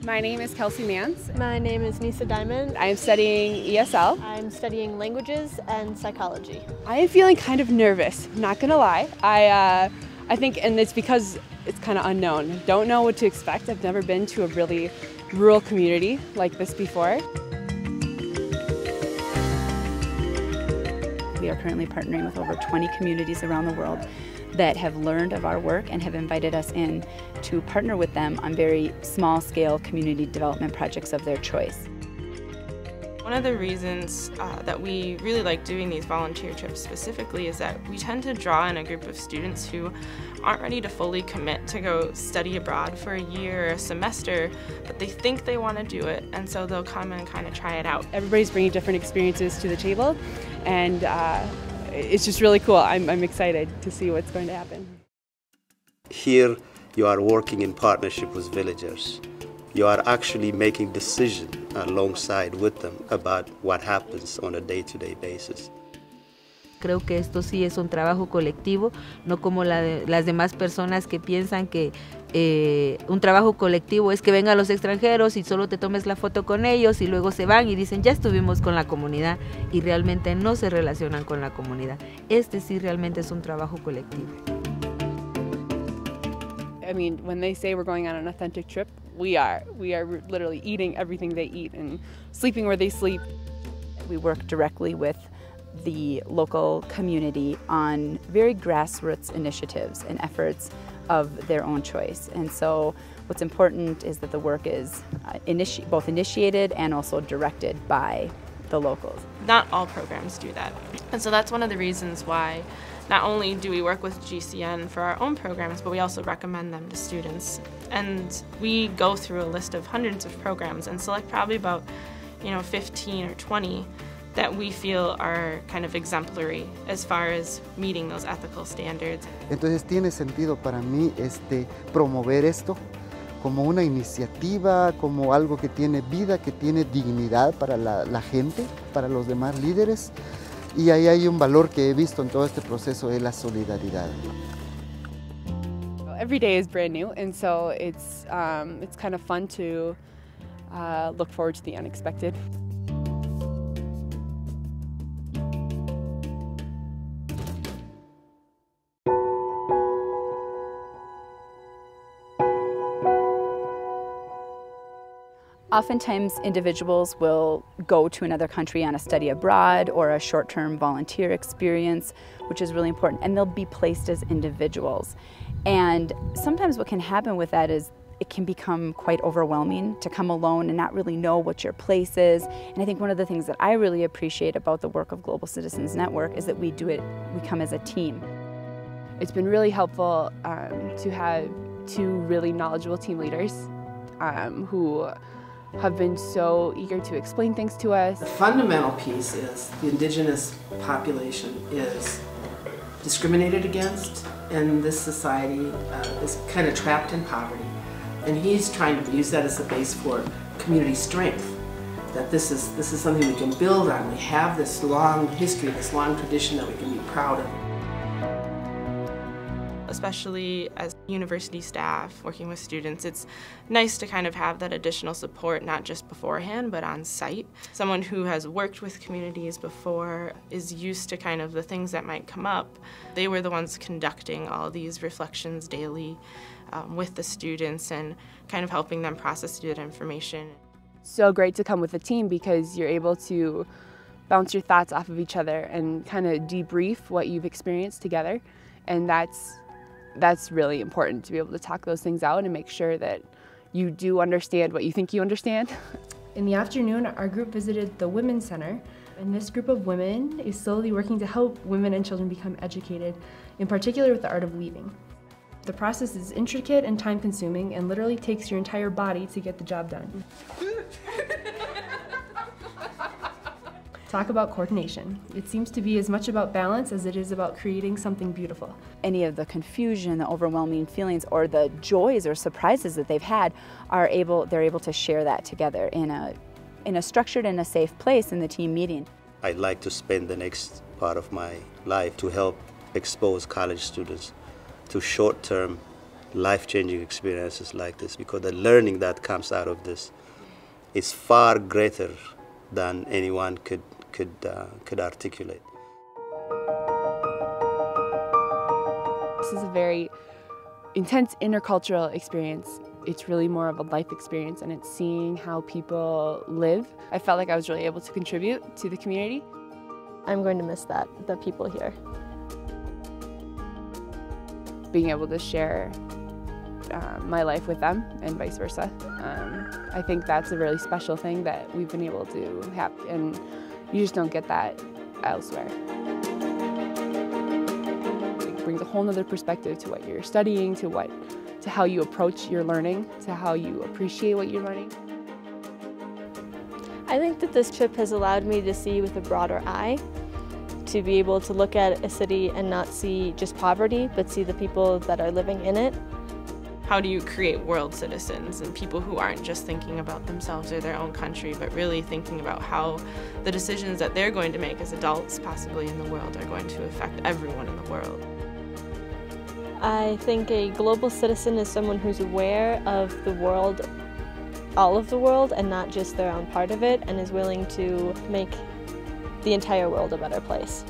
My name is Kelsey Mance. My name is Nisa Diamond. I am studying ESL. I'm studying languages and psychology. I am feeling kind of nervous, not gonna lie. I think, and it's because it's kind of unknown. Don't know what to expect. I've never been to a really rural community like this before. We are currently partnering with over 20 communities around the world that have learned of our work and have invited us in to partner with them on very small-scale community development projects of their choice. One of the reasons that we really like doing these volunteer trips specifically is that we tend to draw in a group of students who aren't ready to fully commit to go study abroad for a year or a semester, but they think they want to do it, and so they'll come and kind of try it out. Everybody's bringing different experiences to the table, and it's just really cool. I'm excited to see what's going to happen. Here you are working in partnership with villagers. You are actually making decisions alongside with them about what happens on a day-to-day basis. Creo que esto sí es un trabajo colectivo, no como las demás personas que piensan que un trabajo colectivo es que vengan los extranjeros y solo te tomes la foto con ellos y luego se van y dicen ya estuvimos con la comunidad y realmente no se relacionan con la comunidad. Este sí realmente es un trabajo colectivo. I mean, when they say we're going on an authentic trip, we are literally eating everything they eat and sleeping where they sleep. We work directly with the local community on very grassroots initiatives and efforts of their own choice. And so what's important is that the work is both initiated and also directed by the locals. Not all programs do that. And so that's one of the reasons why not only do we work with GCN for our own programs, but we also recommend them to students. And we go through a list of hundreds of programs and select probably about 15 or 20 that we feel are kind of exemplary as far as meeting those ethical standards. Entonces tiene sentido para mí promover esto como una iniciativa, como algo que tiene vida, que tiene dignidad para la gente, para los demás líderes. Y ahí hay un valor que he visto en todo este proceso, es la solidaridad. Every day is brand new, and so it's kind of fun to look forward to the unexpected. Oftentimes individuals will go to another country on a study abroad or a short-term volunteer experience, which is really important, and they'll be placed as individuals. And sometimes what can happen with that is it can become quite overwhelming to come alone and not really know what your place is. And I think one of the things that I really appreciate about the work of Global Citizens Network is that we come as a team. It's been really helpful to have two really knowledgeable team leaders who have been so eager to explain things to us. The fundamental piece is the indigenous population is discriminated against in this society, is kind of trapped in poverty. And he's trying to use that as the base for community strength, that this is something we can build on. We have this long history, this long tradition that we can be proud of. Especially as university staff working with students, it's nice to kind of have that additional support, not just beforehand, but on site. Someone who has worked with communities before is used to kind of the things that might come up. They were the ones conducting all these reflections daily with the students and kind of helping them process that information. So great to come with a team because you're able to bounce your thoughts off of each other and kind of debrief what you've experienced together, and that's really important to be able to talk those things out and make sure that you do understand what you think you understand. In the afternoon, our group visited the Women's Center, and this group of women is slowly working to help women and children become educated, in particular with the art of weaving. The process is intricate and time-consuming and literally takes your entire body to get the job done. Talk about coordination. It seems to be as much about balance as it is about creating something beautiful. Any of the confusion, the overwhelming feelings, or the joys or surprises that they've had, they're able to share that together in a structured and a safe place in the team meeting. I'd like to spend the next part of my life to help expose college students to short-term life-changing experiences like this, because the learning that comes out of this is far greater than anyone could articulate. This is a very intense intercultural experience. It's really more of a life experience, and it's seeing how people live. I felt like I was really able to contribute to the community. I'm going to miss that, the people here. Being able to share my life with them and vice versa. I think that's a really special thing that we've been able to have, and you just don't get that elsewhere. It brings a whole nother perspective to what you're studying, to how you approach your learning, to how you appreciate what you're learning. I think that this trip has allowed me to see with a broader eye, to be able to look at a city and not see just poverty, but see the people that are living in it. How do you create world citizens and people who aren't just thinking about themselves or their own country, but really thinking about how the decisions that they're going to make as adults, possibly in the world, are going to affect everyone in the world? I think a global citizen is someone who's aware of the world, all of the world, and not just their own part of it, and is willing to make the entire world a better place.